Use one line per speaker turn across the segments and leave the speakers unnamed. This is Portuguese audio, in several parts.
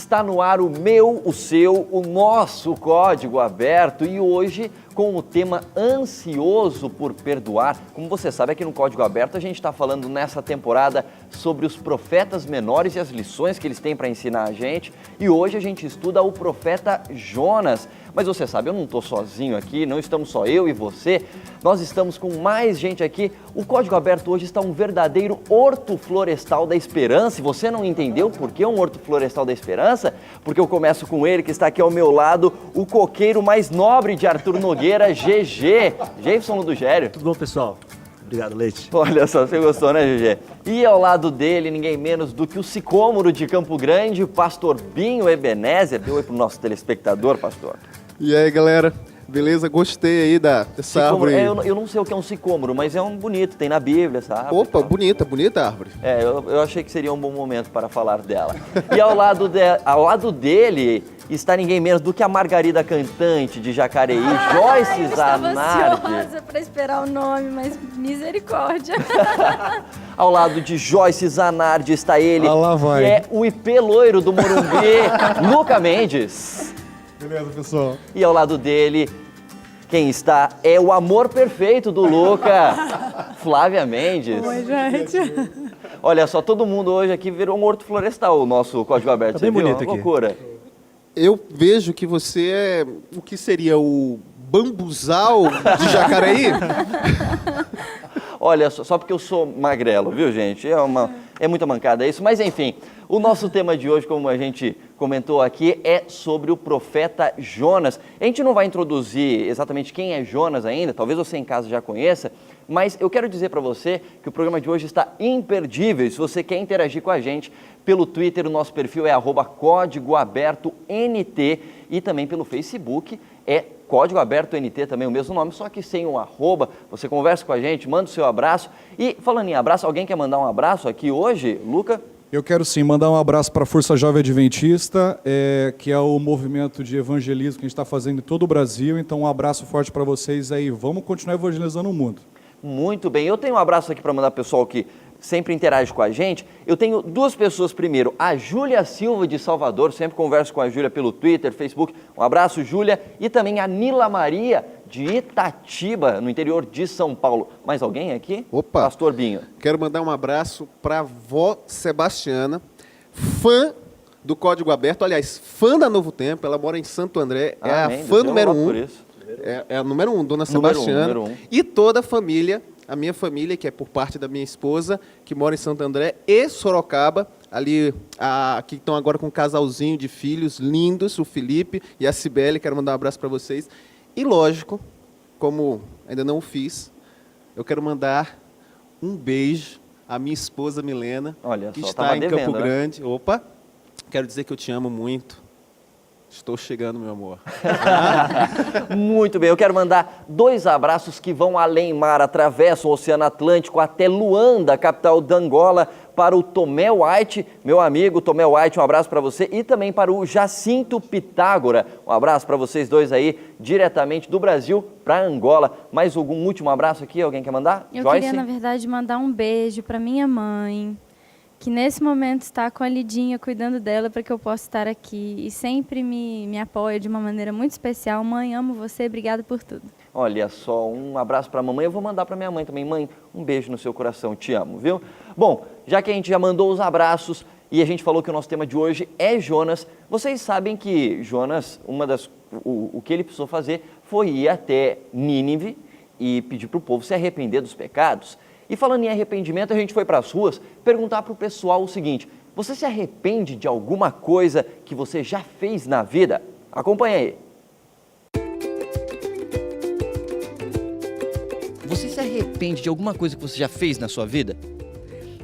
Está no ar o meu, o seu, o nosso Código Aberto e hoje com o tema ansioso por perdoar. Como você sabe, aqui no Código Aberto a gente está falando nessa temporada sobre os profetas menores e as lições que eles têm para ensinar a gente. E hoje a gente estuda o profeta Jonas. Mas você sabe, eu não estou sozinho aqui, não estamos só eu e você, nós estamos com mais gente aqui. O Código Aberto hoje está um verdadeiro horto florestal da esperança. E você não entendeu por que um horto florestal da esperança? Porque eu começo com ele, que está aqui ao meu lado, o coqueiro mais nobre de Arthur Nogueira, GG, Jason Ludogério.
Tudo bom, pessoal? Obrigado, Leite.
Olha só, você gostou, né, GG? E ao lado dele, ninguém menos do que o sicômoro de Campo Grande, o pastor Binho Ebenezer. Dê oi pro nosso telespectador, pastor.
E aí, galera? Beleza? Gostei aí dessa árvore.
Eu não sei o que é um sicômoro, mas é um bonito, tem na Bíblia, sabe?
Opa, bonita a árvore.
Eu achei que seria um bom momento para falar dela. E ao lado dele está ninguém menos do que a Margarida Cantante de Jacareí, Joyce Zanardi.
Eu estava ansiosa para esperar o nome, mas misericórdia.
Ao lado de Joyce Zanardi está ele,
lá vai.
que é o IP loiro do Morumbi, Luca Mendes.
Beleza, pessoal?
E ao lado dele, quem está é o amor perfeito do Luca, Flávia Mendes.
Oi, gente.
Olha só, todo mundo hoje aqui virou um horto florestal, o nosso Código Aberto.
Tá bem
Você viu?
bonito
Uma
aqui.
loucura.
Eu vejo que você é o que seria o bambuzal de Jacareí?
Olha, só porque eu sou magrelo, viu, gente? É muita mancada isso. Mas, enfim, o nosso tema de hoje, como a gente comentou aqui, é sobre o profeta Jonas. A gente não vai introduzir exatamente quem é Jonas ainda, talvez você em casa já conheça, mas eu quero dizer para você que o programa de hoje está imperdível. E se você quer interagir com a gente pelo Twitter, o nosso perfil é @códigoabertoNT e também pelo Facebook é Código Aberto NT, também o mesmo nome, só que sem um arroba. Você conversa com a gente, manda o seu abraço. E falando em abraço, alguém quer mandar um abraço aqui hoje? Luca?
Eu quero sim mandar um abraço para a Força Jovem Adventista, que é o movimento de evangelismo que a gente está fazendo em todo o Brasil. Então um abraço forte para vocês aí. Vamos continuar evangelizando o mundo.
Muito bem. Eu tenho um abraço aqui para mandar pro pessoal que sempre interage com a gente. Eu tenho duas pessoas primeiro, a Júlia Silva de Salvador, sempre converso com a Júlia pelo Twitter, Facebook. Um abraço, Júlia. E também a Nila Maria de Itatiba, no interior de São Paulo. Mais alguém aqui?
Opa!
Pastor Binho.
Quero mandar um abraço para a vó Sebastiana, fã do Código Aberto, aliás, fã da Novo Tempo, ela mora em Santo André, é a
Amém.
fã
Deus
número
louvo
1.
por isso.
É a número 1, Dona
Número
Sebastiana.
número um.
E toda a família, a minha família, que é por parte da minha esposa, que mora em Santo André e Sorocaba, ali, que estão agora com um casalzinho de filhos lindos, o Felipe e a Cibele. Quero mandar um abraço para vocês. E, lógico, como ainda não o fiz, eu quero mandar um beijo à minha esposa Milena,
Olha
que
só,
está
tava
em
devendo,
Campo
né?
Grande. Opa! Quero dizer que eu te amo muito. Estou chegando, meu amor.
Muito bem, eu quero mandar dois abraços que vão além mar, atravessam o Oceano Atlântico até Luanda, capital da Angola, para o Tomé White, meu amigo Tomé White, um abraço para você, e também para o Jacinto Pitágora, um abraço para vocês dois aí, diretamente do Brasil para Angola. Mais algum último abraço aqui, alguém quer mandar?
Eu
Joyce?
queria, na verdade, mandar um beijo para minha mãe, que nesse momento está com a Lidinha, cuidando dela para que eu possa estar aqui e sempre me apoia de uma maneira muito especial. Mãe, amo você, obrigada por tudo.
Olha só, um abraço para a mamãe, eu vou mandar para minha mãe também. Mãe, um beijo no seu coração, te amo, viu? Bom, já que a gente já mandou os abraços e a gente falou que o nosso tema de hoje é Jonas, vocês sabem que Jonas, o que ele precisou fazer foi ir até Nínive e pedir para o povo se arrepender dos pecados. E falando em arrependimento, a gente foi para as ruas perguntar para o pessoal o seguinte: você se arrepende de alguma coisa que você já fez na vida? Acompanha aí. Você se arrepende de alguma coisa que você já fez na sua vida?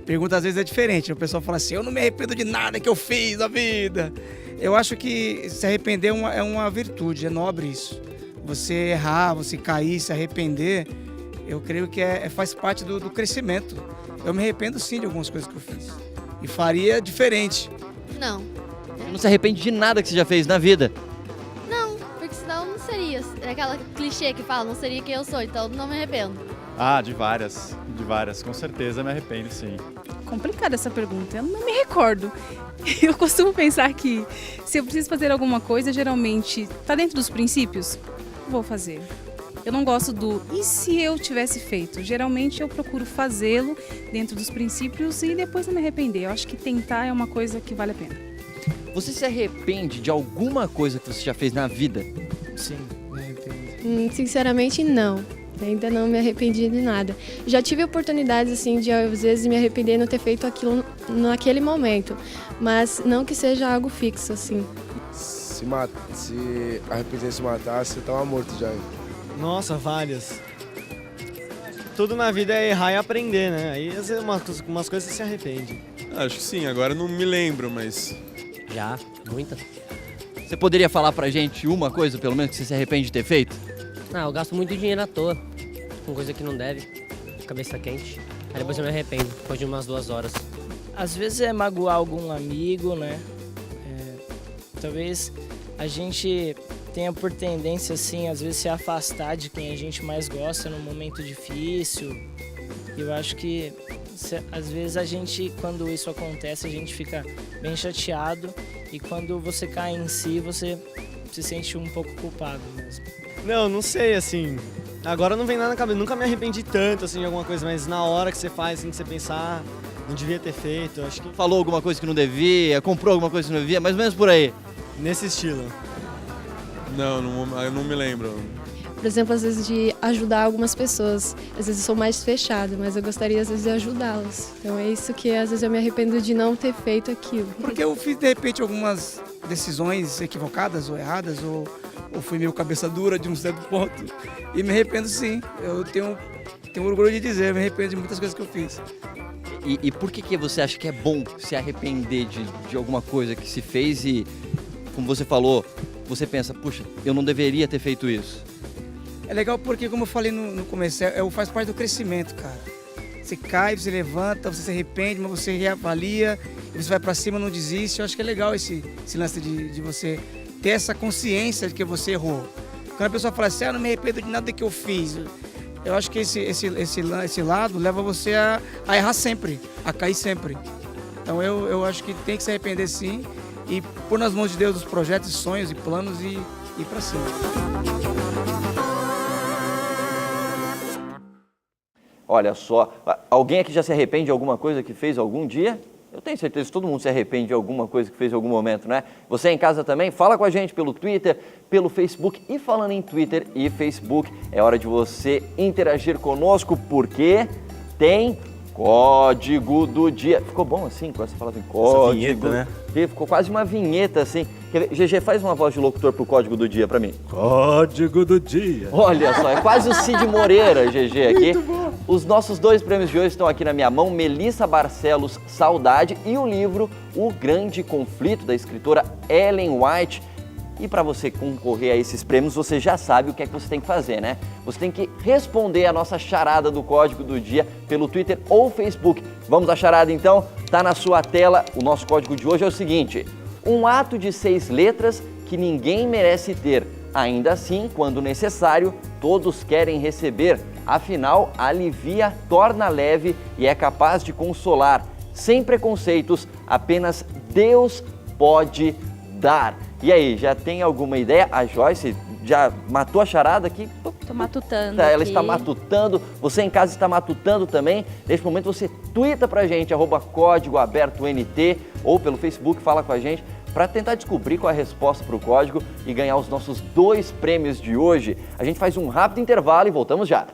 Pergunta às vezes é diferente, o pessoal fala assim, eu não me arrependo de nada que eu fiz na vida. Eu acho que se arrepender é uma virtude, é nobre isso. Você errar, você cair, se arrepender, eu creio que faz parte do crescimento. Eu me arrependo sim de algumas coisas que eu fiz. E faria diferente.
Não.
Você não se arrepende de nada que você já fez na vida?
Não, porque senão não seria. É aquela clichê que fala, não seria quem eu sou, então não me arrependo. Ah, de várias, com certeza me arrependo, sim.
Complicada essa pergunta, eu não me recordo. Eu costumo pensar que se eu preciso fazer alguma coisa, geralmente está dentro dos princípios, vou fazer. Eu não gosto do e se eu tivesse feito? Geralmente eu procuro fazê-lo dentro dos princípios e depois não me arrepender. Eu acho que tentar é uma coisa que vale a pena.
Você se arrepende de alguma coisa que você já fez na vida?
Sim, me arrependo.
Sinceramente, não. Ainda não me arrependi de nada. Já tive oportunidades, assim, de às vezes me arrepender de não ter feito aquilo naquele momento. Mas não que seja algo fixo, assim.
Se arrepender de se matar, você tava morto já.
Nossa, várias. Tudo na vida é errar e aprender, né? Aí às vezes umas coisas você se arrepende.
Acho que sim, agora eu não me lembro, mas...
Já, muita.
Você poderia falar pra gente uma coisa, pelo menos, que você se arrepende de ter feito?
Eu gasto muito dinheiro à toa, com coisa que não deve, cabeça quente. Aí depois eu me arrependo, depois de umas 2 horas.
Às vezes é magoar algum amigo, né? Talvez a gente tenha por tendência, assim, às vezes se afastar de quem a gente mais gosta num momento difícil. Eu acho que às vezes a gente, quando isso acontece, a gente fica bem chateado e quando você cai em si, você se sente um pouco culpado mesmo.
Não sei, assim, agora não vem nada na cabeça, nunca me arrependi tanto, assim, de alguma coisa, mas na hora que você faz, assim, que você pensar, não devia ter feito, acho que...
Falou alguma coisa que não devia, comprou alguma coisa que não devia, mais ou menos por aí.
Nesse estilo.
Não, eu não me lembro.
Por exemplo, às vezes de ajudar algumas pessoas. Às vezes eu sou mais fechada, mas eu gostaria às vezes de ajudá-las. Então é isso que às vezes eu me arrependo de não ter feito aquilo.
Porque eu fiz, de repente, algumas decisões equivocadas ou erradas, ou fui meio cabeça dura de um certo ponto. E me arrependo sim. Eu tenho orgulho de dizer, eu me arrependo de muitas coisas que eu fiz.
E por que você acha que é bom se arrepender de alguma coisa que se fez e, como você falou, você pensa, puxa, eu não deveria ter feito isso?
É legal porque, como eu falei no começo, faz parte do crescimento, cara. Você cai, você levanta, você se arrepende, mas você reavalia, e você vai pra cima, não desiste. Eu acho que é legal esse lance de você ter essa consciência de que você errou. Quando a pessoa fala assim, não me arrependo de nada que eu fiz, eu acho que esse lado leva você a errar sempre, a cair sempre. Então eu acho que tem que se arrepender sim, e pôr nas mãos de Deus os projetos, sonhos e planos e ir pra cima.
Olha só, alguém aqui já se arrepende de alguma coisa que fez algum dia? Eu tenho certeza que todo mundo se arrepende de alguma coisa que fez em algum momento, né? Você em casa também? Fala com a gente pelo Twitter, pelo Facebook. E falando em Twitter e Facebook, é hora de você interagir conosco, porque tem Código do Dia. Ficou bom assim, com essa palavra em código? Essa
vinheta, né?
Ficou quase uma vinheta assim. Quer ver? GG, faz uma voz de locutor pro Código do Dia pra mim.
Código do Dia.
Olha só, é quase o Cid Moreira, GG, aqui. Muito bom. Os nossos 2 prêmios de hoje estão aqui na minha mão, Melissa Barcelos, Saudade, e o livro O Grande Conflito, da escritora Ellen White. E para você concorrer a esses prêmios, você já sabe o que é que você tem que fazer, né? Você tem que responder a nossa charada do Código do Dia pelo Twitter ou Facebook. Vamos à charada então? Tá na sua tela. O nosso código de hoje é o seguinte: um ato de 6 letras que ninguém merece ter. Ainda assim, quando necessário, todos querem receber. Afinal, alivia, torna leve e é capaz de consolar. Sem preconceitos, apenas Deus pode dar. E aí, já tem alguma ideia? A Joyce já matou a charada aqui?
Estou matutando
Ela
aqui.
está matutando, você em casa está matutando também. Neste momento você tuita pra gente, @códigoabertoNT, ou pelo Facebook, fala com a gente, para tentar descobrir qual é a resposta para o código e ganhar os nossos 2 prêmios de hoje. A gente faz um rápido intervalo e voltamos já.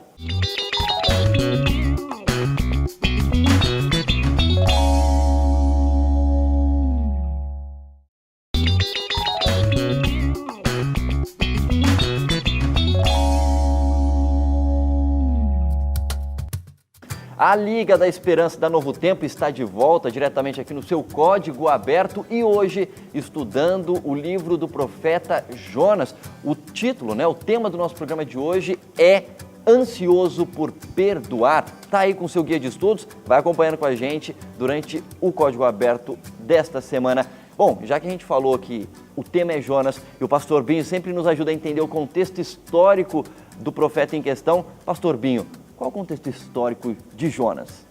A Liga da Esperança da Novo Tempo está de volta diretamente aqui no seu Código Aberto e hoje estudando o livro do profeta Jonas. O título, o tema do nosso programa de hoje é Ansioso por Perdoar. Tá aí com o seu guia de estudos, vai acompanhando com a gente durante o Código Aberto desta semana. Bom, já que a gente falou que o tema é Jonas e o Pastor Binho sempre nos ajuda a entender o contexto histórico do profeta em questão, Pastor Binho, Qual o contexto histórico de Jonas?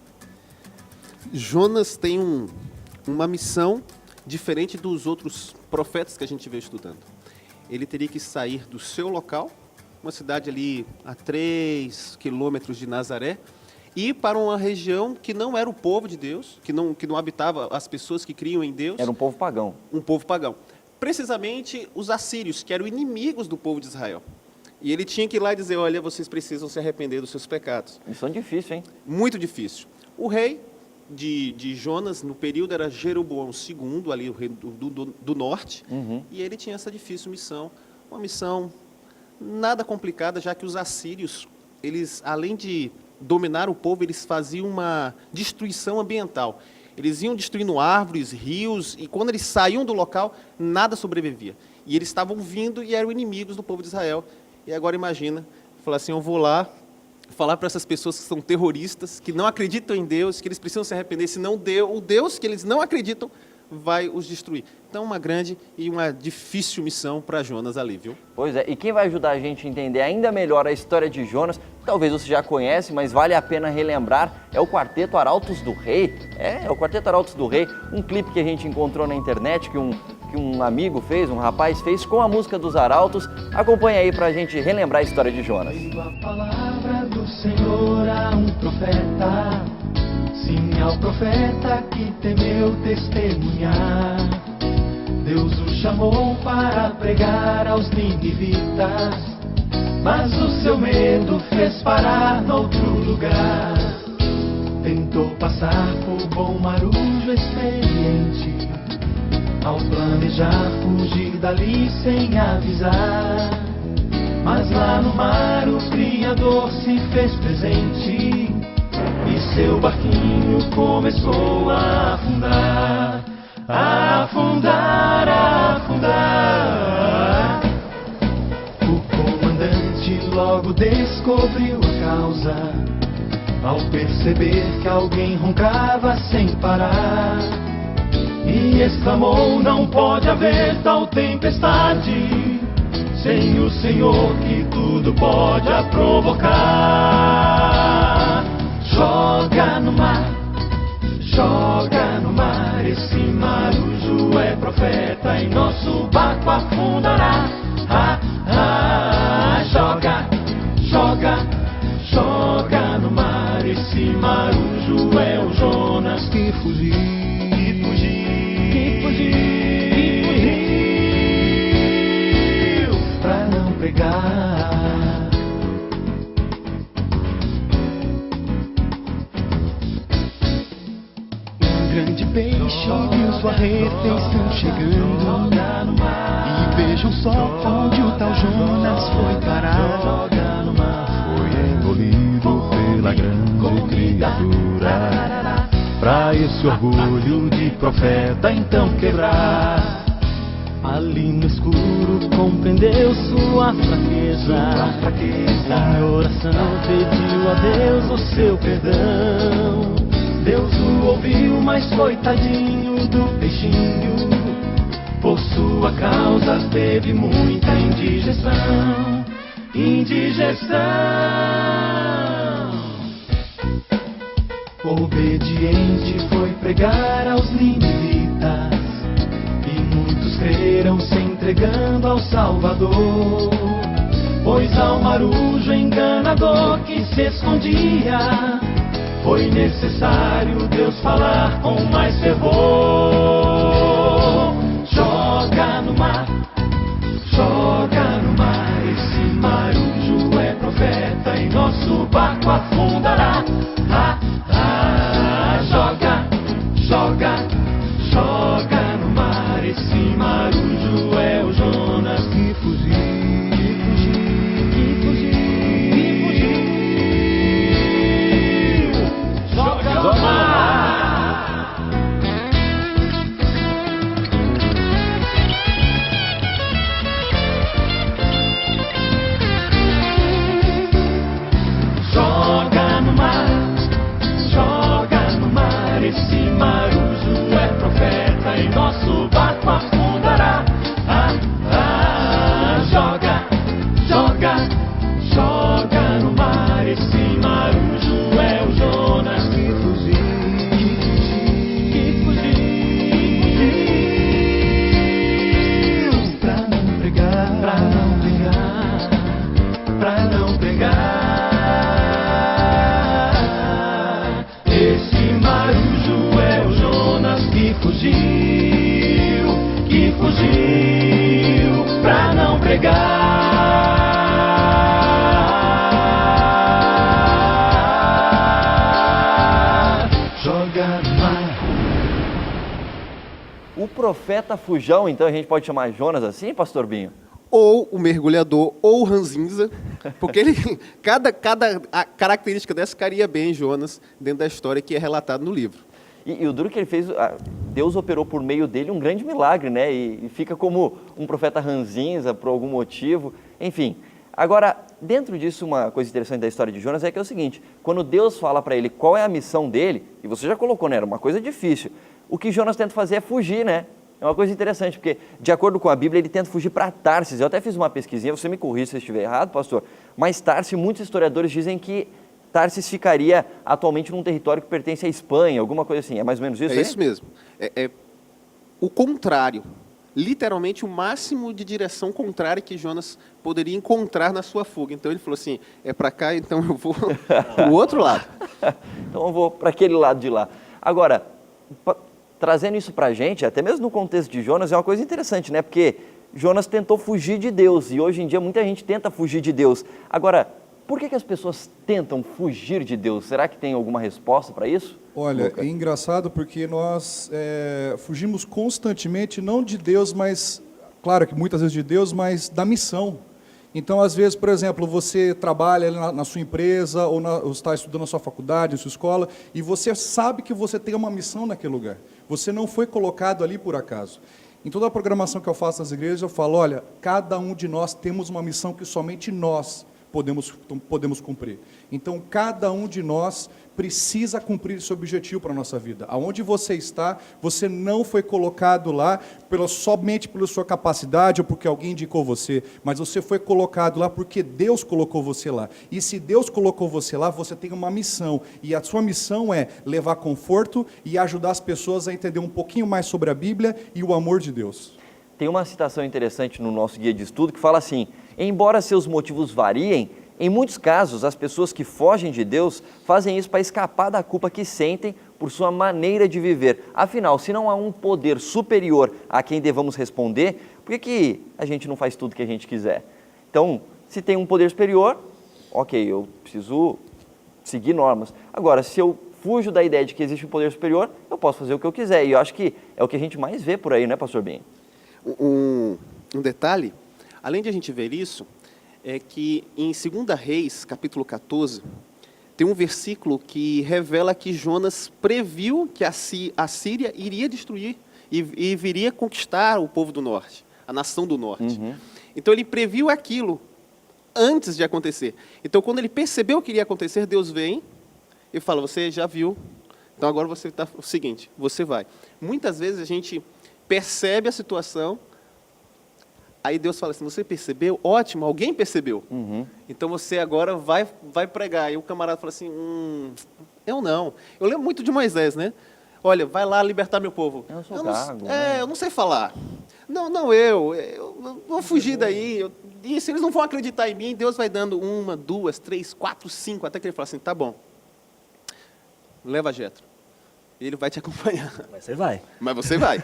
Jonas tem uma missão diferente dos outros profetas que a gente veio estudando. Ele teria que sair do seu local, uma cidade ali a 3 quilômetros de Nazaré, e ir para uma região que não era o povo de Deus, que não habitava as pessoas que criam em Deus.
Era um povo pagão.
Um povo pagão. Precisamente os assírios, que eram inimigos do povo de Israel. E ele tinha que ir lá e dizer, olha, vocês precisam se arrepender dos seus pecados.
Missão difícil, hein?
Muito difícil. O rei de Jonas, no período, era Jeroboão II, ali o rei do norte, e ele tinha essa difícil missão. Uma missão nada complicada, já que os assírios, eles, além de dominar o povo, eles faziam uma destruição ambiental. Eles iam destruindo árvores, rios, e quando eles saíam do local, nada sobrevivia. E eles estavam vindo e eram inimigos do povo de Israel. E agora imagina, falar assim, eu vou lá falar para essas pessoas que são terroristas, que não acreditam em Deus, que eles precisam se arrepender, senão o Deus que eles não acreditam vai os destruir. Então, uma grande e uma difícil missão para Jonas ali, viu?
Pois é, e quem vai ajudar a gente a entender ainda melhor a história de Jonas, talvez você já conhece, mas vale a pena relembrar, é o Quarteto Arautos do Rei. É o Quarteto Arautos do Rei, um clipe que a gente encontrou na internet, que um amigo fez, um rapaz fez, com a música dos Arautos. Acompanha aí pra gente relembrar a história de Jonas.
A palavra do Senhor a um profeta, sim, ao profeta que temeu testemunhar. Deus o chamou para pregar aos ninivitas, mas o seu medo fez parar noutro lugar. Tentou passar por bom marujo experiente, ao planejar fugir dali sem avisar. Mas lá no mar o Criador se fez presente, e seu barquinho começou a afundar, a afundar, a afundar. O comandante logo descobriu a causa, ao perceber que alguém roncava sem parar, e exclamou, não pode haver tal tempestade sem o Senhor que tudo pode provocar. Joga no mar, esse marujo é profeta e nosso barco afundará. Joga, joga, joga no mar, esse marujo é o Jonas que fugiu, que fugiu pra não pegar. Grande peixe viu sua refeição chegando, e vejam só onde o tal Jonas foi parar.
Foi engolido pela grande criatura, pra esse orgulho de profeta então quebrar.
Ali no escuro compreendeu sua fraqueza, em oração pediu a Deus o seu perdão. Deus o ouviu, mas coitadinho do peixinho, por sua causa teve muita indigestão, indigestão. Obediente foi pregar aos ninivitas, e muitos creram se entregando ao Salvador. Pois ao marujo enganador que se escondia, foi necessário Deus falar com mais fervor. Joga no mar, esse marujo é profeta e nosso barco afundará. Joga, joga, joga no mar, esse marujo é o Jonas que fugiu.
fugiu pra não pregar. Joga no mar.
O profeta fujão, então a gente pode chamar Jonas assim, pastor Binho?
Ou o mergulhador, ou o ranzinza, porque ele, cada a característica dessa ficaria bem em Jonas, dentro da história que é relatada no livro.
E o duro que ele fez, Deus operou por meio dele um grande milagre, né? E fica como um profeta ranzinza por algum motivo, enfim. Agora, dentro disso, uma coisa interessante da história de Jonas é que é o seguinte, quando Deus fala para ele qual é a missão dele, e você já colocou, né? Era uma coisa difícil, o que Jonas tenta fazer é fugir, né? É uma coisa interessante, porque, de acordo com a Bíblia, ele tenta fugir para Tarsis. Eu até fiz uma pesquisinha, você me corrija se eu estiver errado, pastor, mas Tarsis, muitos historiadores dizem que Tarsis ficaria atualmente num território que pertence à Espanha, alguma coisa assim. É mais ou menos isso?
É isso mesmo. É o contrário. Literalmente o máximo de direção contrária que Jonas poderia encontrar na sua fuga. Então ele falou assim, é para cá, então eu vou para o outro lado.
Então eu vou para aquele lado de lá. Agora, trazendo isso para a gente, até mesmo no contexto de Jonas, é uma coisa interessante, né? Porque Jonas tentou fugir de Deus e hoje em dia muita gente tenta fugir de Deus. Agora, por que as pessoas tentam fugir de Deus? Será que tem alguma resposta para isso?
Olha, é engraçado porque nós fugimos constantemente, não de Deus, mas, claro que muitas vezes de Deus, mas da missão. Então, às vezes, por exemplo, você trabalha na sua empresa ou está estudando na sua faculdade, na sua escola, e você sabe que você tem uma missão naquele lugar. Você não foi colocado ali por acaso. Em toda a programação que eu faço nas igrejas, eu falo, olha, cada um de nós temos uma missão que somente nós podemos cumprir. Então, cada um de nós precisa cumprir esse objetivo para a nossa vida. Aonde você está, você não foi colocado lá somente pela sua capacidade ou porque alguém indicou você, mas você foi colocado lá porque Deus colocou você lá. E se Deus colocou você lá, você tem uma missão. E a sua missão é levar conforto e ajudar as pessoas a entender um pouquinho mais sobre a Bíblia e o amor de Deus.
Tem uma citação interessante no nosso guia de estudo que fala assim, embora seus motivos variem, em muitos casos, as pessoas que fogem de Deus fazem isso para escapar da culpa que sentem por sua maneira de viver. Afinal, se não há um poder superior a quem devamos responder, por que a gente não faz tudo que a gente quiser? Então, se tem um poder superior, ok, eu preciso seguir normas. Agora, se eu fujo da ideia de que existe um poder superior, eu posso fazer o que eu quiser. E eu acho que é o que a gente mais vê por aí, né, pastor Binho?
Um detalhe, além de a gente ver isso, é que em 2 Reis, capítulo 14, tem um versículo que revela que Jonas previu que a Síria iria destruir e viria conquistar o povo do norte, a nação do norte.
Uhum.
Então ele previu aquilo antes de acontecer. Então quando ele percebeu que iria acontecer, Deus vem e fala, você já viu, então agora você está o seguinte, você vai. Muitas vezes a gente percebe a situação, aí Deus fala assim, você percebeu? Ótimo, alguém percebeu.
Uhum. Então
você agora vai pregar. E o camarada fala assim, eu não. Eu lembro muito de Moisés, né? Olha, vai lá libertar meu povo.
Eu sou gago, né?
Eu não sei falar. Não, eu vou fugir daí. E se eles não vão acreditar em mim, Deus vai dando 1, 2, 3, 4, 5, até que ele fala assim, tá bom, leva Jetro. Ele vai te acompanhar.
Mas você vai.
Mas você vai.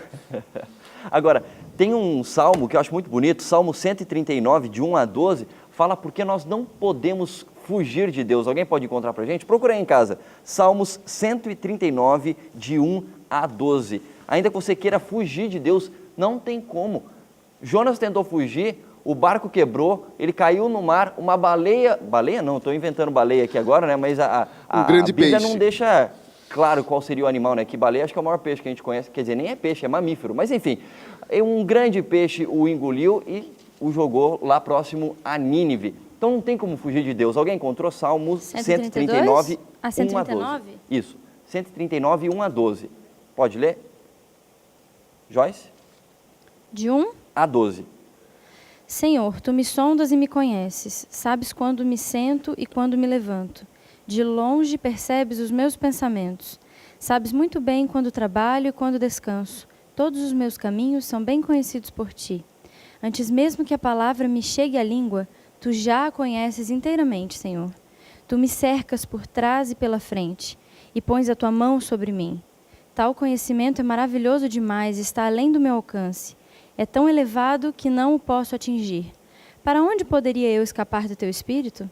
Agora, tem um salmo que eu acho muito bonito, Salmo 139, de 1 a 12, fala porque nós não podemos fugir de Deus. Alguém pode encontrar para a gente? Procura aí em casa. Salmos 139, de 1 a 12. Ainda que você queira fugir de Deus, não tem como. Jonas tentou fugir, o barco quebrou, ele caiu no mar, uma baleia não, estou inventando baleia aqui agora, né? Mas a Bíblia não deixa claro qual seria o animal, né? Que baleia acho que é o maior peixe que a gente conhece, quer dizer, nem é peixe, é mamífero, mas enfim, um grande peixe o engoliu e o jogou lá próximo a Nínive. Então não tem como fugir de Deus. Alguém encontrou Salmos 139, 1 a 12? Isso, 139, 1 a 12. Pode ler? Joyce?
De 1
a 12.
Senhor, tu me sondas e me conheces, sabes quando me sento e quando me levanto. De longe percebes os meus pensamentos. Sabes muito bem quando trabalho e quando descanso. Todos os meus caminhos são bem conhecidos por ti. Antes mesmo que a palavra me chegue à língua, tu já a conheces inteiramente, Senhor. Tu me cercas por trás e pela frente, e pões a tua mão sobre mim. Tal conhecimento é maravilhoso demais, está além do meu alcance. É tão elevado que não o posso atingir. Para onde poderia eu escapar do teu espírito?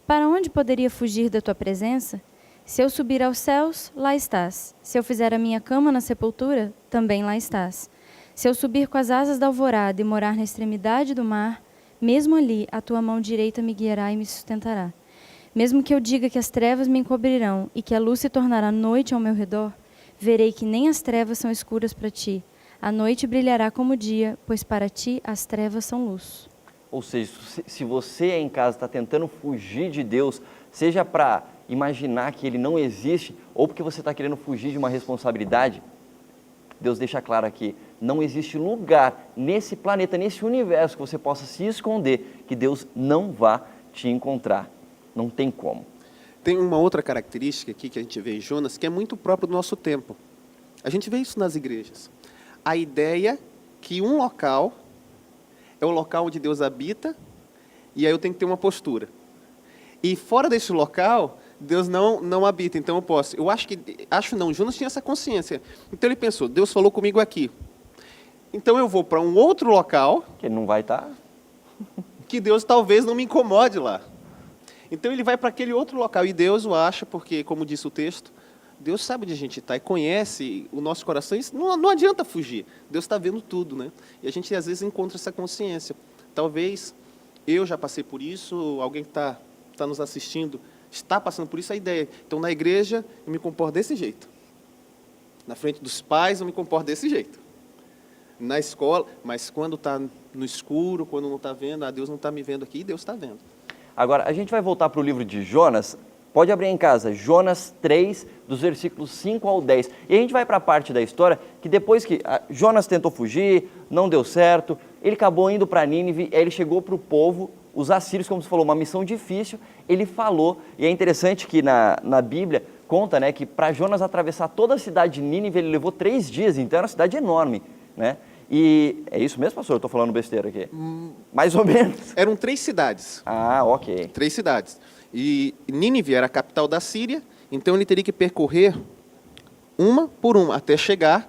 Para onde poderia fugir da tua presença? Se eu subir aos céus, lá estás. Se eu fizer a minha cama na sepultura, também lá estás. Se eu subir com as asas da alvorada e morar na extremidade do mar, mesmo ali a tua mão direita me guiará e me sustentará. Mesmo que eu diga que as trevas me encobrirão e que a luz se tornará noite ao meu redor, verei que nem as trevas são escuras para ti. A noite brilhará como o dia, pois para ti as trevas são luz.
Ou seja, se você em casa está tentando fugir de Deus, seja para imaginar que Ele não existe, ou porque você está querendo fugir de uma responsabilidade, Deus deixa claro aqui, não existe lugar nesse planeta, nesse universo que você possa se esconder, que Deus não vá te encontrar. Não tem como.
Tem uma outra característica aqui que a gente vê em Jonas, que é muito próprio do nosso tempo. A gente vê isso nas igrejas. A ideia que um local é o local onde Deus habita, e aí eu tenho que ter uma postura. E fora desse local, Deus não habita, então eu posso. Jonas tinha essa consciência. Então ele pensou, Deus falou comigo aqui. Então eu vou para um outro local...
Que ele não vai estar...
Que Deus talvez não me incomode lá. Então ele vai para aquele outro local, e Deus o acha, porque, como disse o texto, Deus sabe onde a gente está e conhece o nosso coração, não adianta fugir, Deus está vendo tudo, né? E a gente, às vezes, encontra essa consciência. Talvez eu já passei por isso, alguém que está nos assistindo está passando por isso, a ideia. Então, na igreja, eu me comporto desse jeito. Na frente dos pais, eu me comporto desse jeito. Na escola, mas quando está no escuro, quando não está vendo, Deus não está me vendo aqui, Deus está vendo.
Agora, a gente vai voltar para o livro de Jonas. Pode abrir em casa, Jonas 3, dos versículos 5 ao 10. E a gente vai para a parte da história que depois que Jonas tentou fugir, não deu certo, ele acabou indo para Nínive, aí ele chegou para o povo, os assírios, como você falou, uma missão difícil, ele falou, e é interessante que na Bíblia conta, né, que para Jonas atravessar toda a cidade de Nínive, ele levou 3 dias, então era uma cidade enorme, né? E é isso mesmo, pastor? Eu estou falando besteira aqui. Mais ou menos.
Eram 3 cidades.
Ah, ok.
3 cidades. E Nínive era a capital da Síria, então ele teria que percorrer uma por uma até chegar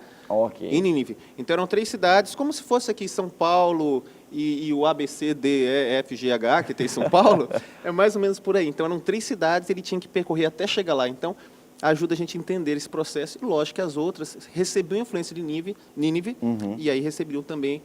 em Nínive. Então eram 3 cidades, como se fosse aqui São Paulo e o ABC, D, E, F, G, H, que tem em São Paulo, é mais ou menos por aí. Então eram 3 cidades, ele tinha que percorrer até chegar lá. Então ajuda a gente a entender esse processo. E lógico que as outras recebiam influência de Nínive e aí recebiam também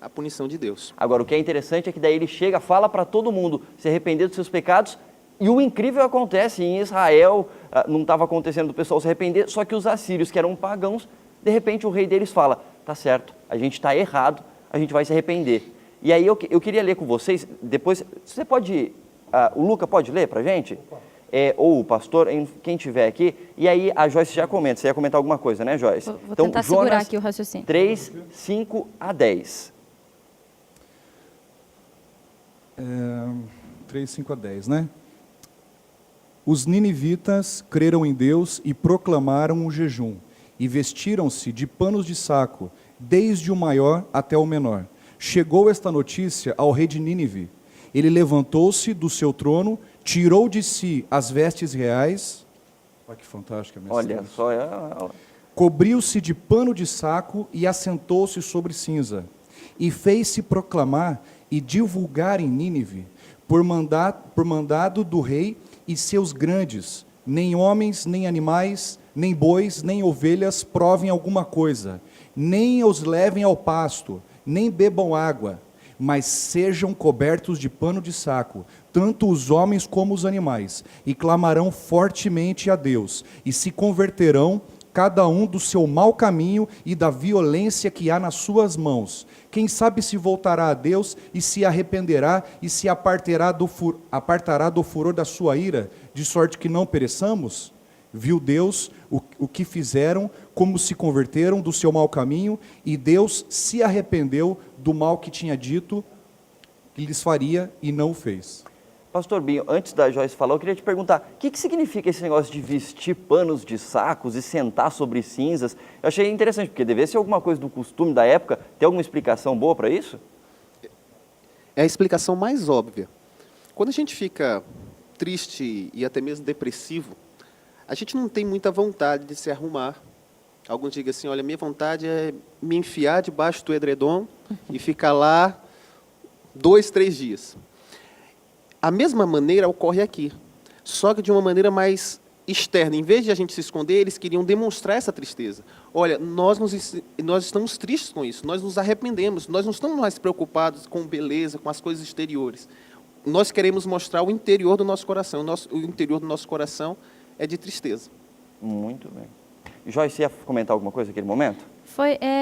a punição de Deus.
Agora, o que é interessante é que daí ele chega, fala para todo mundo se arrepender dos seus pecados, e o incrível acontece, em Israel não estava acontecendo do pessoal se arrepender, só que os assírios, que eram pagãos, de repente o rei deles fala, tá certo, a gente está errado, a gente vai se arrepender. E aí eu queria ler com vocês, depois, você pode, o Luca pode ler para a gente? Ou o pastor, quem tiver aqui, e aí a Joyce já comenta, você ia comentar alguma coisa, né, Joyce?
Vou então, tentar segurar aqui o raciocínio.
3, 5 a 10.
3, 5 a 10, né? Os ninivitas creram em Deus e proclamaram um jejum, e vestiram-se de panos de saco, desde o maior até o menor. Chegou esta notícia ao rei de Nínive. Ele levantou-se do seu trono, tirou de si as vestes reais. Olha que fantástica a mensagem.
Olha só,
cobriu-se de pano de saco e assentou-se sobre cinza. E fez-se proclamar e divulgar em Nínive, por mandado do rei e seus grandes, nem homens, nem animais, nem bois, nem ovelhas provem alguma coisa, nem os levem ao pasto, nem bebam água, mas sejam cobertos de pano de saco, tanto os homens como os animais, e clamarão fortemente a Deus, e se converterão cada um do seu mau caminho e da violência que há nas suas mãos. Quem sabe se voltará a Deus e se arrependerá e se apartará do furor da sua ira, de sorte que não pereçamos? Viu Deus o que fizeram, como se converteram do seu mau caminho, e Deus se arrependeu do mal que tinha dito que lhes faria e não o fez.
Pastor Binho, antes da Joyce falar, eu queria te perguntar, o que significa esse negócio de vestir panos de sacos e sentar sobre cinzas? Eu achei interessante, porque deve ser alguma coisa do costume da época. Tem alguma explicação boa para isso?
É a explicação mais óbvia. Quando a gente fica triste e até mesmo depressivo, a gente não tem muita vontade de se arrumar Alguns digam assim, olha, minha vontade é me enfiar debaixo do edredom e ficar lá 2, 3 dias. A mesma maneira ocorre aqui, só que de uma maneira mais externa. Em vez de a gente se esconder, eles queriam demonstrar essa tristeza. Olha, nós estamos tristes com isso, nós nos arrependemos, nós não estamos mais preocupados com beleza, com as coisas exteriores. Nós queremos mostrar o interior do nosso coração. O interior do nosso coração é de tristeza.
Muito bem. Joyce, você ia comentar alguma coisa naquele momento?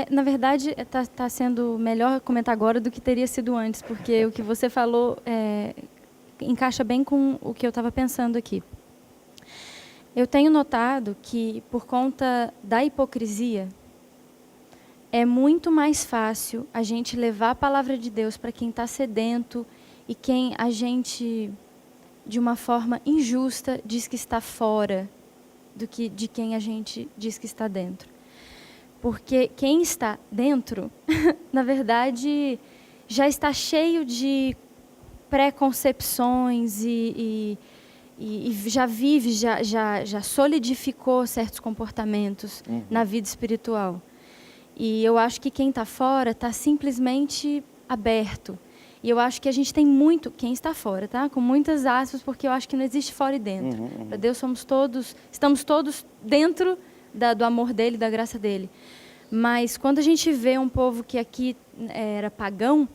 Na verdade, está sendo melhor comentar agora do que teria sido antes, porque o que você falou encaixa bem com o que eu estava pensando aqui. Eu tenho notado que, por conta da hipocrisia, é muito mais fácil a gente levar a palavra de Deus para quem está sedento e quem a gente, de uma forma injusta, diz que está fora do que de quem a gente diz que está dentro. Porque quem está dentro, na verdade, já está cheio de preconcepções e já vive, já solidificou certos comportamentos na vida espiritual. E eu acho que quem está fora está simplesmente aberto. E eu acho que a gente tem muito, quem está fora, tá? Com muitas aspas, porque eu acho que não existe fora e dentro. Para Deus estamos todos dentro do amor dele, da graça dele. Mas quando a gente vê um povo que aqui era pagão,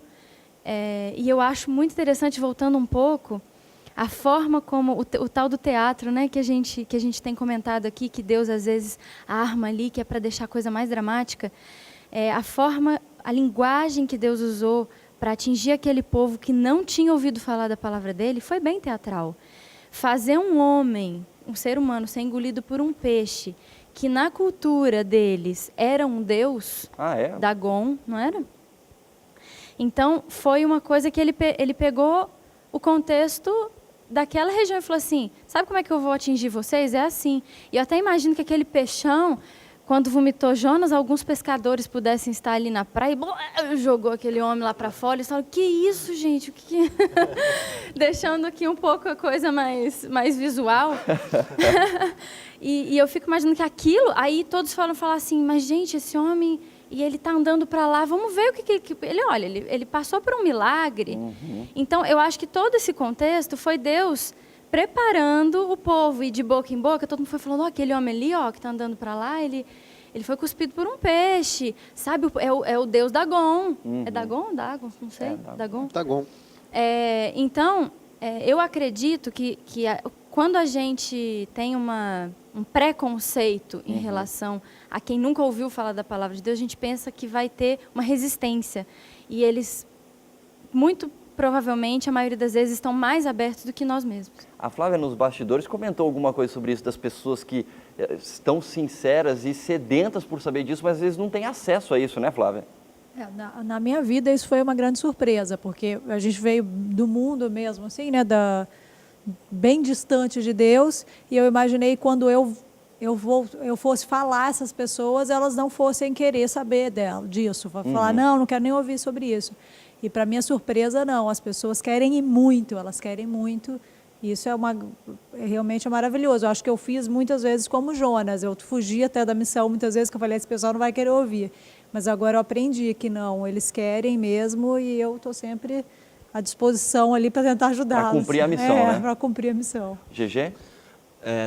e eu acho muito interessante, voltando um pouco, a forma como o tal do teatro, né, que a gente tem comentado aqui, que Deus às vezes arma ali, que é para deixar a coisa mais dramática, a linguagem que Deus usou para atingir aquele povo que não tinha ouvido falar da palavra dele, foi bem teatral. Fazer um homem, um ser humano, ser engolido por um peixe, que na cultura deles era um deus, Dagon, não era? Então, foi uma coisa que ele pegou o contexto daquela região e falou assim, sabe como é que eu vou atingir vocês? É assim. E eu até imagino que aquele peixão, quando vomitou Jonas, alguns pescadores pudessem estar ali na praia e jogou aquele homem lá para fora e falaram, que isso, gente? O que... Deixando aqui um pouco a coisa mais visual. e eu fico imaginando que aquilo, aí todos falam assim, mas gente, esse homem, e ele está andando para lá, vamos ver o que ele olha, ele passou por um milagre. Então, eu acho que todo esse contexto foi Deus preparando o povo, e de boca em boca, todo mundo foi falando, aquele homem ali, que está andando para lá, ele foi cuspido por um peixe, sabe? É o deus Dagon. É Dagon? Dagon? Não sei. Dagon?
Dagon.
Então, eu acredito que quando a gente tem um preconceito em relação a quem nunca ouviu falar da palavra de Deus, a gente pensa que vai ter uma resistência. E eles, muito provavelmente, a maioria das vezes, estão mais abertos do que nós mesmos.
A Flávia, nos bastidores, comentou alguma coisa sobre isso, das pessoas que estão sinceras e sedentas por saber disso, mas às vezes não têm acesso a isso, né, Flávia?
Na minha vida, isso foi uma grande surpresa, porque a gente veio do mundo mesmo, assim, né, bem distante de Deus, e eu imaginei quando eu fosse falar a essas pessoas, elas não fossem querer saber disso, falar, não quero nem ouvir sobre isso. E, para minha surpresa, não. As pessoas querem ir muito, elas querem muito. Isso realmente é maravilhoso. Eu acho que eu fiz muitas vezes como Jonas. Eu fugi até da missão muitas vezes, que eu falei, esse pessoal não vai querer ouvir. Mas agora eu aprendi que não, eles querem mesmo, e eu estou sempre à disposição ali para tentar ajudá-los.
Para cumprir a missão, né?
Para cumprir a missão.
GG?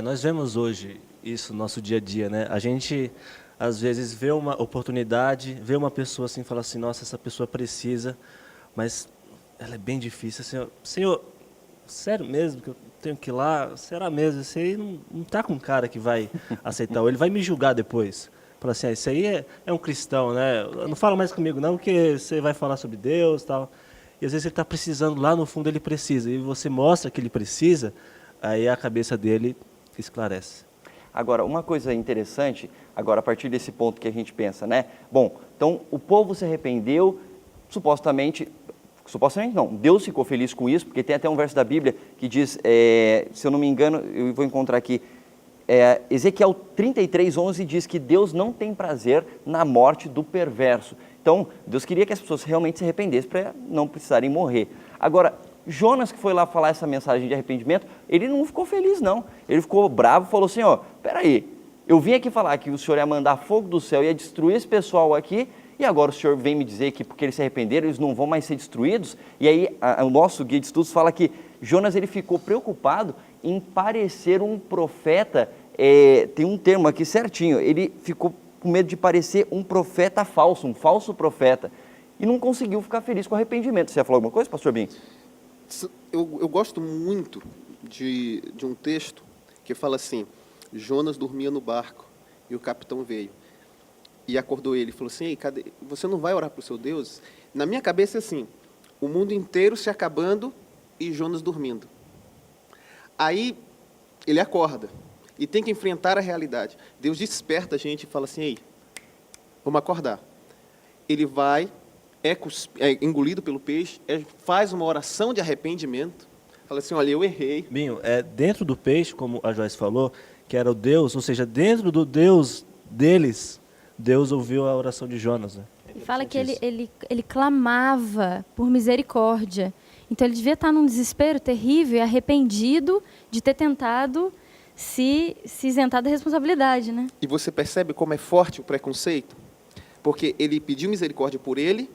Nós vemos hoje isso no nosso dia a dia, né? A gente, às vezes, vê uma oportunidade, vê uma pessoa assim e fala assim, nossa, essa pessoa precisa, mas ela é bem difícil. Assim, Senhor, sério mesmo que eu tenho que ir lá? Será mesmo? Esse aí não está com um cara que vai aceitar, ou ele vai me julgar depois. Fala assim, esse aí é um cristão, né? Não fala mais comigo não, porque você vai falar sobre Deus e tal. E às vezes ele está precisando, lá no fundo ele precisa, e você mostra que ele precisa, aí a cabeça dele esclarece.
Agora, uma coisa interessante, agora a partir desse ponto que a gente pensa, né? Bom, então o povo se arrependeu, supostamente não, Deus ficou feliz com isso, porque tem até um verso da Bíblia que diz, se eu não me engano, eu vou encontrar aqui, Ezequiel 33:11 diz que Deus não tem prazer na morte do perverso. Então, Deus queria que as pessoas realmente se arrependessem para não precisarem morrer. Agora, Jonas, que foi lá falar essa mensagem de arrependimento, ele não ficou feliz, não. Ele ficou bravo e falou assim, peraí, eu vim aqui falar que o senhor ia mandar fogo do céu, ia destruir esse pessoal aqui, e agora o senhor vem me dizer que porque eles se arrependeram, eles não vão mais ser destruídos? E aí o nosso guia de estudos fala que Jonas ele ficou preocupado em parecer um profeta, tem um termo aqui certinho, ele ficou com medo de parecer um profeta falso, um falso profeta, e não conseguiu ficar feliz com o arrependimento. Você ia falar alguma coisa, pastor Bim?
Eu gosto muito de um texto que fala assim, Jonas dormia no barco e o capitão veio e acordou ele e falou assim, ei, cadê? Você não vai orar para o seu Deus? Na minha cabeça é assim, o mundo inteiro se acabando e Jonas dormindo. Aí ele acorda e tem que enfrentar a realidade. Deus desperta a gente e fala assim, ei, vamos acordar. Ele vai, é engolido pelo peixe, faz uma oração de arrependimento, fala assim, olha, eu errei.
Binho, dentro do peixe, como a Joyce falou, que era o Deus, ou seja, dentro do Deus deles, Deus ouviu a oração de Jonas, né?
E fala que ele clamava por misericórdia. Então ele devia estar num desespero terrível e arrependido de ter tentado se isentar da responsabilidade, né?
E você percebe como é forte o preconceito? Porque ele pediu misericórdia por ele,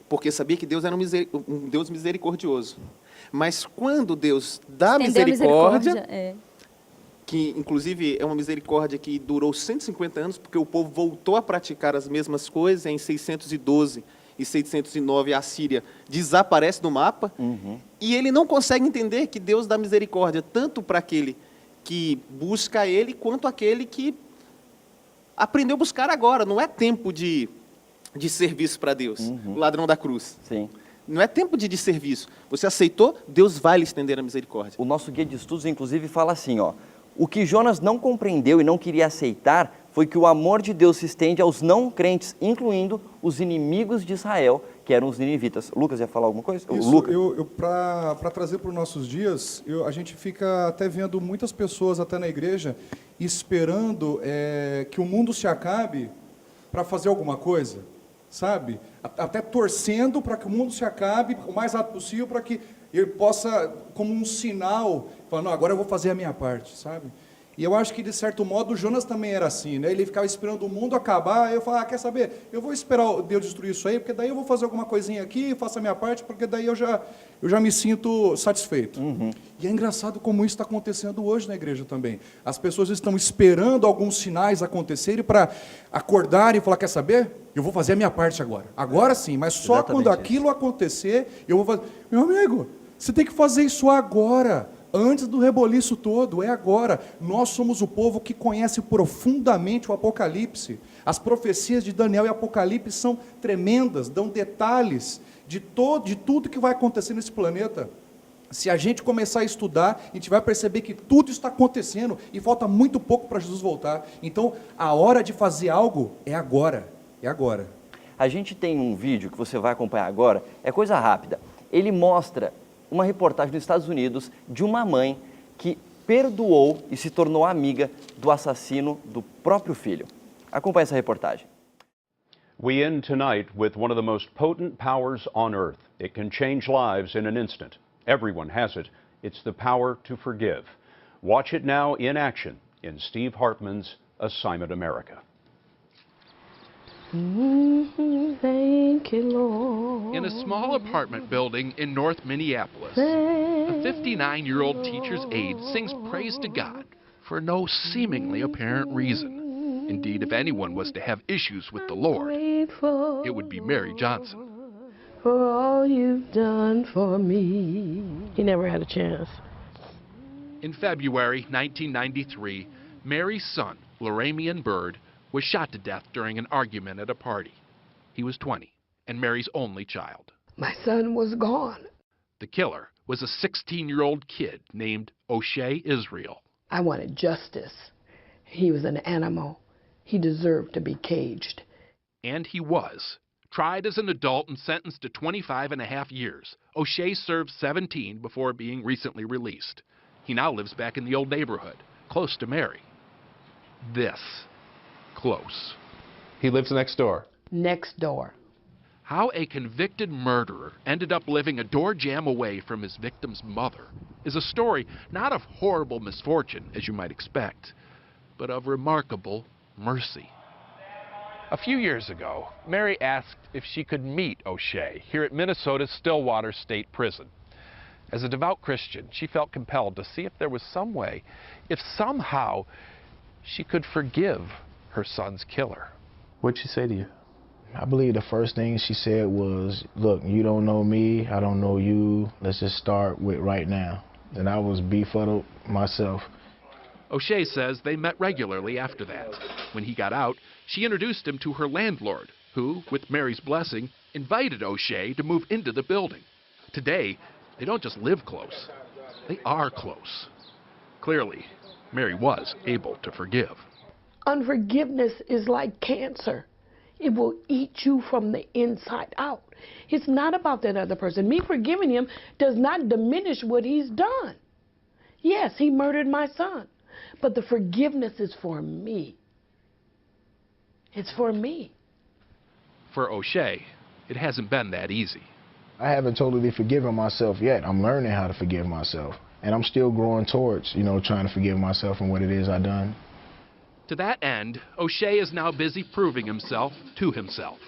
porque sabia que Deus era um Deus misericordioso. Mas quando Deus dá misericórdia, que inclusive é uma misericórdia que durou 150 anos, porque o povo voltou a praticar as mesmas coisas, em 612 e 609 a Síria desaparece do mapa, e ele não consegue entender que Deus dá misericórdia tanto para aquele que busca ele, quanto aquele que aprendeu a buscar agora. Não é tempo de serviço para Deus, o ladrão da cruz.
Sim.
Não é tempo de serviço. Você aceitou, Deus vai lhe estender a misericórdia.
O nosso guia de estudos, inclusive, fala assim, ó, o que Jonas não compreendeu e não queria aceitar foi que o amor de Deus se estende aos não crentes, incluindo os inimigos de Israel, que eram os ninivitas. Lucas ia falar alguma coisa?
Isso, para trazer para os nossos dias, a gente fica até vendo muitas pessoas até na igreja esperando que o mundo se acabe para fazer alguma coisa, sabe? Até torcendo para que o mundo se acabe o mais rápido possível, para que ele possa, como um sinal, falar, não, agora eu vou fazer a minha parte, sabe? E eu acho que, de certo modo, Jonas também era assim, né? Ele ficava esperando o mundo acabar, aí eu falava, quer saber, eu vou esperar Deus destruir isso aí, porque daí eu vou fazer alguma coisinha aqui, faço a minha parte, porque daí eu já me sinto satisfeito. E é engraçado como isso está acontecendo hoje na igreja também. As pessoas estão esperando alguns sinais acontecerem para acordar e falar, quer saber? Eu vou fazer a minha parte agora. Agora sim, mas só
Exatamente
quando aquilo acontecer, eu vou fazer. Meu amigo, você tem que fazer isso agora. Antes do reboliço todo, é agora. Nós somos o povo que conhece profundamente o Apocalipse. As profecias de Daniel e Apocalipse são tremendas, dão detalhes de tudo que vai acontecer nesse planeta. Se a gente começar a estudar, a gente vai perceber que tudo está acontecendo e falta muito pouco para Jesus voltar. Então, a hora de fazer algo é agora. É agora.
A gente tem um vídeo que você vai acompanhar agora, é coisa rápida. Ele mostra uma reportagem nos Estados Unidos de uma mãe que perdoou e se tornou amiga do assassino do próprio filho. Acompanhe essa reportagem.
We end tonight with one of the most potent powers on earth. It can change lives in an instant. Everyone has it. It's the power to forgive. Watch it now in action in Steve Hartman's Assignment America.
Thank you, Lord.
In a small apartment building in North Minneapolis, a 59-year-old teacher's aide sings praise to God for no seemingly apparent reason. Indeed, if anyone was to have issues with the Lord, it would be Mary Johnson.
For all you've done for me. He never had a chance.
In February 1993, Mary's son, Loramian Bird, was shot to death during an argument at a party. He was 20 and Mary's only child.
My son was gone.
The killer was a 16-year-old kid named O'Shea Israel.
I wanted justice. He was an animal. He deserved to be caged.
And he was. Tried as an adult and sentenced to 25 and a half years, O'Shea served 17 before being recently released. He now lives back in the old neighborhood, close to Mary. This close.
He lives next door.
Next door.
How a convicted murderer ended up living a door jam away from his victim's mother is a story not of horrible misfortune, as you might expect, but of remarkable mercy. A few years ago, Mary asked if she could meet O'Shea here at Minnesota's Stillwater State Prison. As a devout Christian, she felt compelled to see if there was some way, if somehow she could forgive her son's killer.
What'd she say to you? I believe the first thing she said was, look, you don't know me, I don't know you, let's just start with right now. And I was befuddled myself.
O'Shea says they met regularly after that. When he got out, she introduced him to her landlord, who, with Mary's blessing, invited O'Shea to move into the building. Today, they don't just live close, they are close. Clearly, Mary was able to forgive.
Unforgiveness is like cancer. It will eat you from the inside out. It's not about that other person. Me forgiving him does not diminish what he's done. Yes, he murdered my son, but the forgiveness is for me. It's for me.
For O'Shea, it hasn't been that easy.
I haven't totally forgiven myself yet. I'm learning how to forgive myself. And I'm still growing towards, trying to forgive myself and what it is I've done.
To that end, O'Shea is now busy proving himself to himself.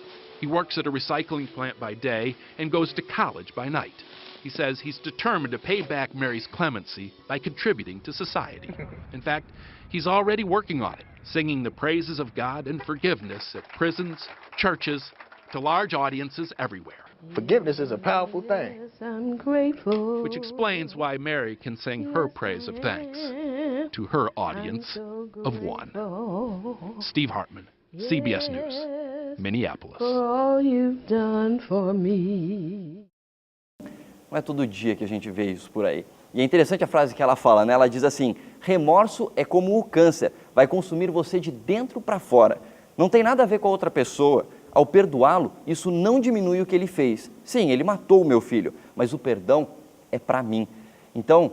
He works at a recycling plant by day and goes to college by night. He says he's determined to pay back Mary's clemency by contributing to society. In fact, he's already working on it, singing the praises of God and forgiveness at prisons, churches, to large audiences everywhere.
Forgiveness is a powerful thing.
I'm grateful.
Which explains why Mary can sing her praise of thanks to her audience of one. Steve Hartman, CBS News, Minneapolis.
For all you've done for me.
Não é todo dia que a gente vê isso por aí. E é interessante a frase que ela fala, né? Ela diz assim: remorso é como o câncer, vai consumir você de dentro para fora. Não tem nada a ver com a outra pessoa. Ao perdoá-lo, isso não diminui o que ele fez. Sim, ele matou o meu filho, mas o perdão é para mim. Então,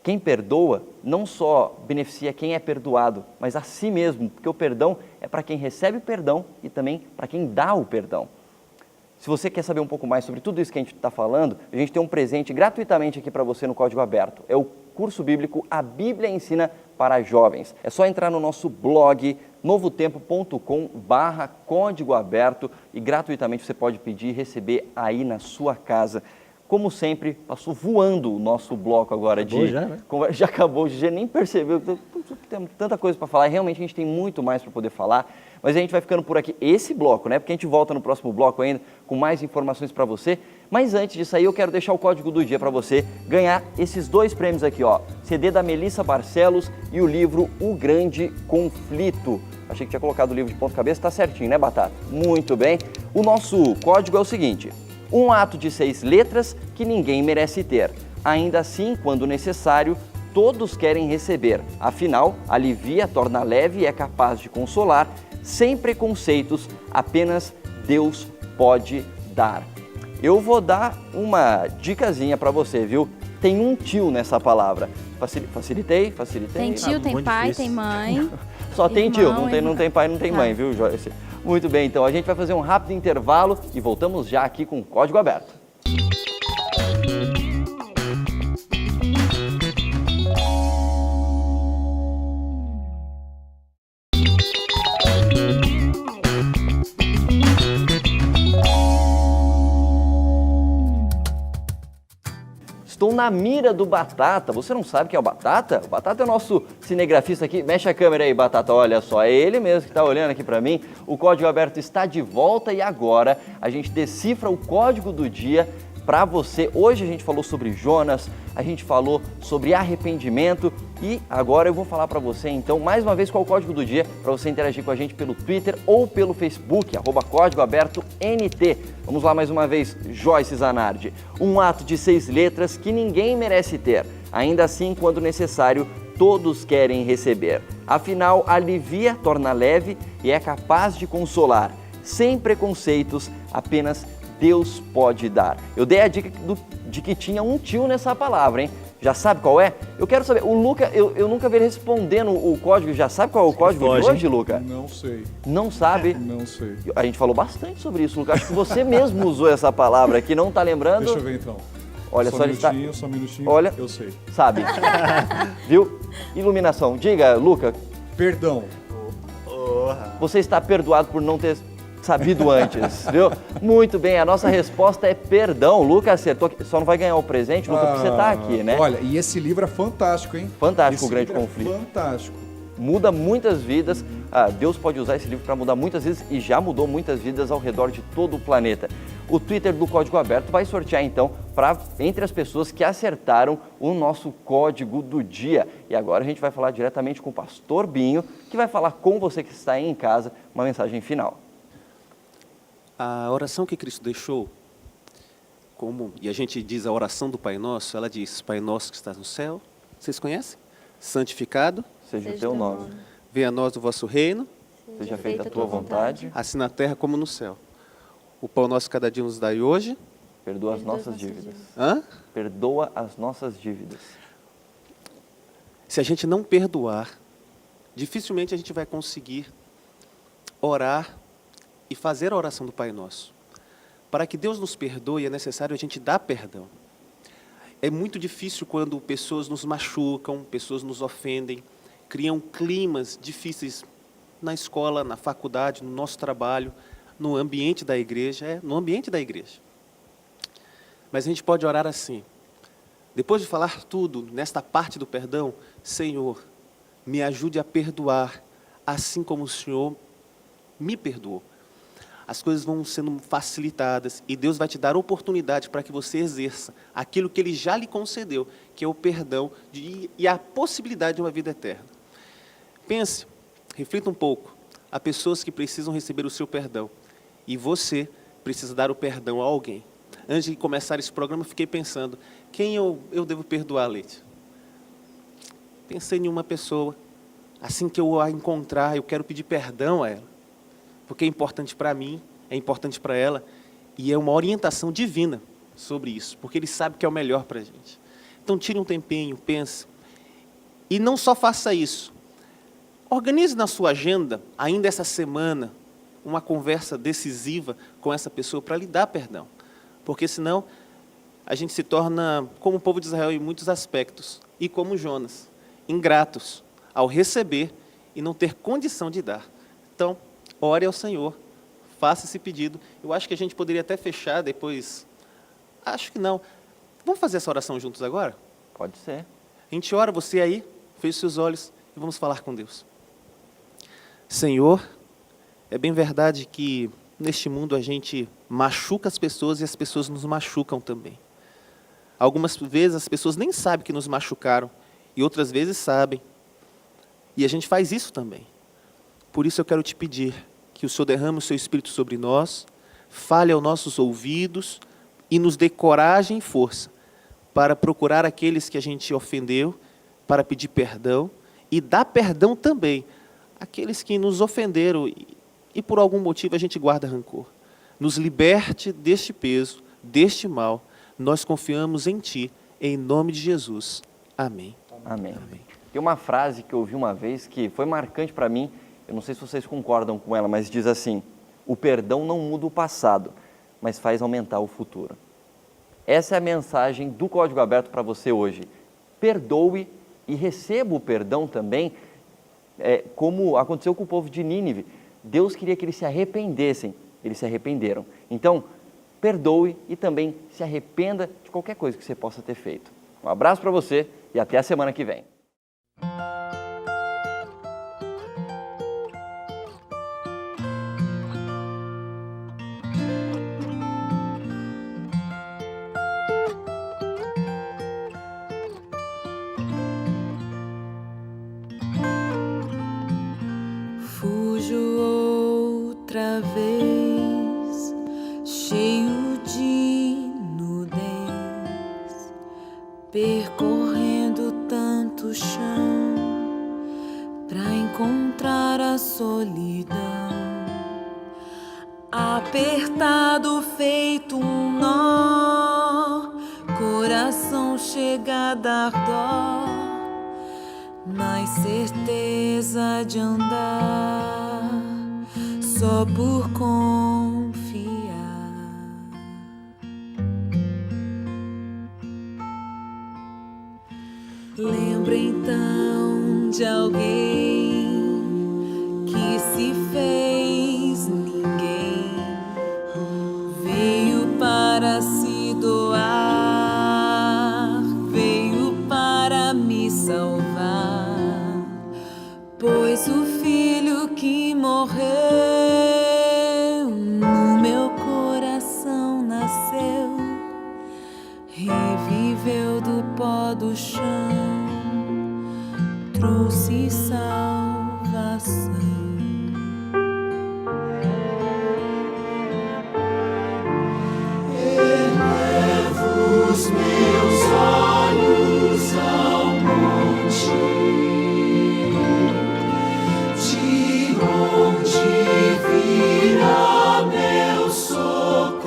quem perdoa não só beneficia quem é perdoado, mas a si mesmo, porque o perdão é para quem recebe o perdão e também para quem dá o perdão. Se você quer saber um pouco mais sobre tudo isso que a gente está falando, a gente tem um presente gratuitamente aqui para você no Código Aberto. É o curso bíblico A Bíblia Ensina para Jovens. É só entrar no nosso blog novotempo.com/código aberto e gratuitamente você pode pedir e receber aí na sua casa. Como sempre, passou voando o nosso bloco agora de...
Já, né?
Já acabou, o Gê nem percebeu. Temos tanta coisa para falar, realmente a gente tem muito mais para poder falar, mas a gente vai ficando por aqui, esse bloco, né? Porque a gente volta no próximo bloco ainda com mais informações para você. Mas antes disso aí, eu quero deixar o código do dia para você ganhar esses dois prêmios aqui, ó. CD da Melissa Barcelos e o livro O Grande Conflito. Achei que tinha colocado o livro de ponta cabeça, tá certinho, né, Batata? Muito bem. O nosso código é o seguinte: um ato de 6 letras que ninguém merece ter. Ainda assim, quando necessário, todos querem receber. Afinal, alivia, torna leve e é capaz de consolar, sem preconceitos, apenas Deus pode dar. Eu vou dar uma dicasinha para você, viu? Tem um tio nessa palavra. Facilitei?
Tem tio, tem pai, difícil. Tem mãe.
Só tem
irmão,
tio, não tem pai, não tem mãe, viu, Joyce? Muito bem, então a gente vai fazer um rápido intervalo e voltamos já aqui com o Código Aberto. Estou na mira do Batata. Você não sabe quem é o Batata? O Batata é o nosso cinegrafista aqui. Mexe a câmera aí, Batata. Olha só, é ele mesmo que está olhando aqui para mim. O Código Aberto está de volta e agora a gente decifra o código do dia para você. Hoje a gente falou sobre Jonas, a gente falou sobre arrependimento e agora eu vou falar para você então mais uma vez qual é o código do dia para você interagir com a gente pelo Twitter ou pelo Facebook, @CódigoAbertoNT. Vamos lá mais uma vez, Joyce Zanardi. Um ato de 6 letras que ninguém merece ter. Ainda assim, quando necessário, todos querem receber. Afinal, alivia, torna leve e é capaz de consolar. Sem preconceitos, apenas Deus pode dar. Eu dei a dica de que tinha um tio nessa palavra, hein? Já sabe qual é? Eu quero saber. O Luca, eu nunca vi ele respondendo o código. Já sabe qual é o código de hoje, Luca?
Não sei.
Não sabe?
Não sei.
A gente falou bastante sobre isso, Luca. Acho que você mesmo usou essa palavra aqui, não está lembrando?
Deixa eu ver então.
Olha só, ele está...
Só um minutinho.
Olha,
eu sei.
Sabe? Viu? Iluminação. Diga, Luca.
Perdão.
Você está perdoado por não ter sabido antes, viu? Muito bem, a nossa resposta é perdão. Luca acertou, só não vai ganhar o presente, Luca, porque você está aqui, né?
Olha, e esse livro é fantástico, hein?
Fantástico,
Esse
o Grande
livro
Conflito.
É fantástico.
Muda muitas vidas. Deus pode usar esse livro para mudar muitas vidas e já mudou muitas vidas ao redor de todo o planeta. O Twitter do Código Aberto vai sortear então entre as pessoas que acertaram o nosso código do dia. E agora a gente vai falar diretamente com o Pastor Binho, que vai falar com você que está aí em casa uma mensagem final.
A oração que Cristo deixou, e a gente diz a oração do Pai Nosso, ela diz: Pai Nosso que estás no céu, vocês conhecem? Santificado
seja o teu nome.
Venha a nós o vosso reino.
Seja feita a tua vontade.
Assim na terra como no céu. O pão nosso cada dia nos dai hoje.
Perdoa as nossas dívidas.
Hã?
Perdoa as nossas dívidas.
Se a gente não perdoar, dificilmente a gente vai conseguir orar e fazer a oração do Pai Nosso. Para que Deus nos perdoe, é necessário a gente dar perdão. É muito difícil quando pessoas nos machucam, pessoas nos ofendem, criam climas difíceis na escola, na faculdade, no nosso trabalho, no ambiente da igreja, no ambiente da igreja. Mas a gente pode orar assim: depois de falar tudo, nesta parte do perdão, Senhor, me ajude a perdoar, assim como o Senhor me perdoou. As coisas vão sendo facilitadas e Deus vai te dar oportunidade para que você exerça aquilo que Ele já lhe concedeu, que é o perdão e a possibilidade de uma vida eterna. Pense, reflita um pouco. Há pessoas que precisam receber o seu perdão e você precisa dar o perdão a alguém. Antes de começar esse programa, eu fiquei pensando: quem eu devo perdoar, Leite? Pensei em uma pessoa. Assim que eu a encontrar, eu quero pedir perdão a ela, porque é importante para mim, é importante para ela, e é uma orientação divina sobre isso, porque Ele sabe que é o melhor para a gente. Então tire um tempinho, pense, e não só faça isso, organize na sua agenda, ainda essa semana, uma conversa decisiva com essa pessoa para lhe dar perdão, porque senão a gente se torna como o povo de Israel em muitos aspectos, e como Jonas, ingratos ao receber e não ter condição de dar. Então, ore ao Senhor, faça esse pedido. Eu acho que a gente poderia até fechar depois. Acho que não. Vamos fazer essa oração juntos agora?
Pode ser.
A gente ora, você aí, feche seus olhos e vamos falar com Deus. Senhor, é bem verdade que neste mundo a gente machuca as pessoas e as pessoas nos machucam também. Algumas vezes as pessoas nem sabem que nos machucaram e outras vezes sabem. E a gente faz isso também. Por isso eu quero te pedir que o Senhor derrame o seu Espírito sobre nós, fale aos nossos ouvidos e nos dê coragem e força para procurar aqueles que a gente ofendeu, para pedir perdão e dar perdão também àqueles que nos ofenderam e por algum motivo a gente guarda rancor. Nos liberte deste peso, deste mal. Nós confiamos em Ti, em nome de Jesus. Amém.
Amém. Amém. Tem uma frase que eu ouvi uma vez que foi marcante para mim. Eu não sei se vocês concordam com ela, mas diz assim: o perdão não muda o passado, mas faz aumentar o futuro. Essa é a mensagem do Código Aberto para você hoje. Perdoe e receba o perdão também, como aconteceu com o povo de Nínive. Deus queria que eles se arrependessem, eles se arrependeram. Então, perdoe e também se arrependa de qualquer coisa que você possa ter feito. Um abraço para você e até a semana que vem.
Outra vez, cheio de nudez, percorrendo tanto chão pra encontrar a solidão, apertado feito um nó, coração chega a dar dó, na certeza de andar só por confiar. Lembra então de alguém reviveu do pó do chão, trouxe salvação.
Elevo os meus olhos ao monte, de onde virá meu socorro.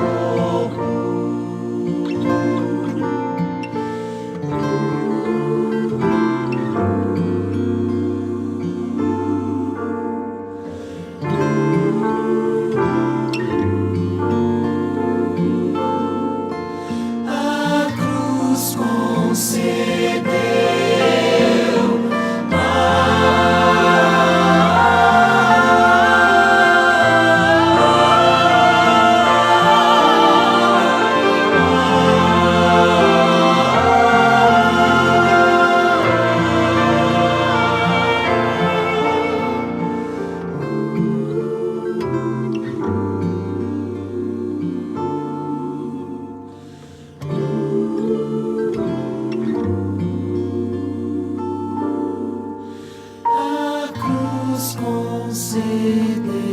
A cruz concedeu a cruz concedeu